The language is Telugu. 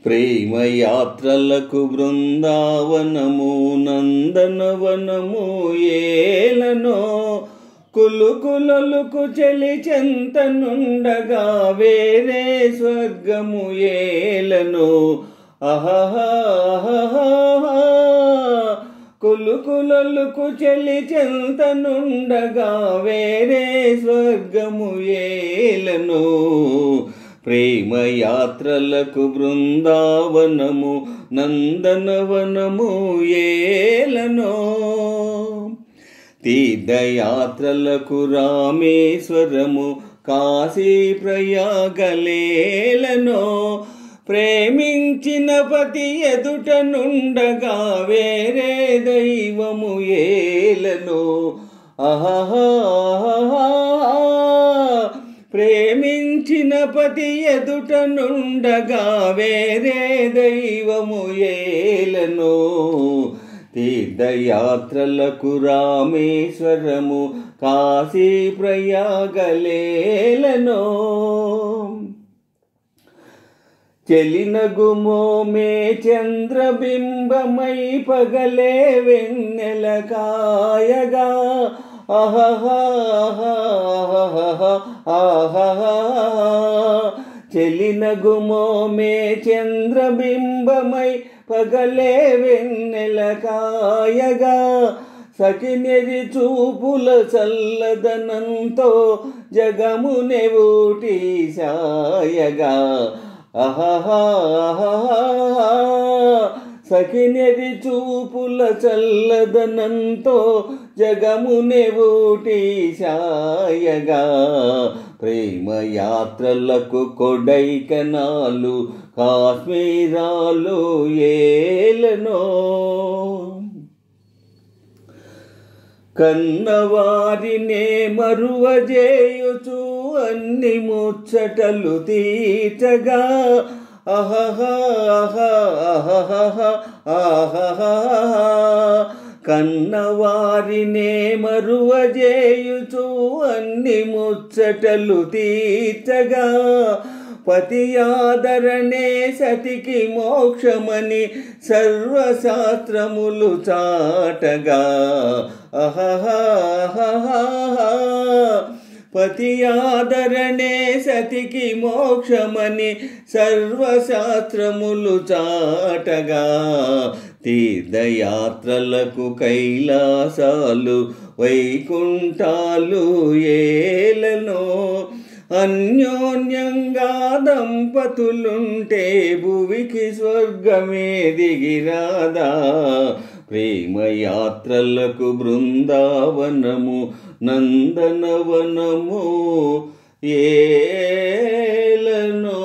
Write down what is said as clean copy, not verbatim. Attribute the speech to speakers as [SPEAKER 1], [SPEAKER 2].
[SPEAKER 1] ప్రేమయాత్రలకు బృందావనము నందనవనము ఏలనో కులుకులొలుకు చెలి చెంతనుండగా వేరే స్వర్గము ఏలనో కులుకులొలుకు చెలి చెంతనుండగా వేరే స్వర్గము ఏలనో ప్రేమయాత్రలకు బృందావనము నందనవనము ఏలనో తీర్థయాత్రలకు రామేశ్వరము కాశీ ప్రయాగలేలనో ప్రేమించిన పతి ఎదుటనుండగా వేరే దైవము ఏలనో ప్రేమించిన పతి ఎదుటనుండగా వేరే దైవము ఏలనో తీర్థయాత్రలకు రామేశ్వరము కాశీ ప్రయాగలేలనో చెలినగుమోమే చంద్రబింబమై పగలే వెన్నెల కాయగా చెలినగుమోమే చంద్రబింబమై పగలే వెన్నెల కాయగా సఖినెరి చూపుల చల్లదనంతో జగమునే ఊటి సాయగా సఖినెరి చూపుల చల్లదనంతో జగమునే ఊటి సాయగా ప్రేమయాత్రలకు కొడైకెనాలు కాశ్మీరాలు ఏలనో కన్నవారినే మరువజేయుచు అన్ని ముచ్చటలు తీర్చగా కన్నవారినే మరువజేయుచు అన్ని ముచ్చటలు తీర్చగా పతి ఆదరణే సతికి మోక్షమని సర్వశాస్త్రములు చాటగా పతి ఆదరణే సతికి మోక్షమని సర్వశాస్త్రములు చాటగా తీర్థయాత్రలకు కైలాసాలు వైకుంఠాలు ఏలనో అన్యోన్యంగా దంపతులుంటే భువికి స్వర్గమే దిగిరాదా ప్రేమయాత్రలకు బృందావనము నందనవనము ఏలనో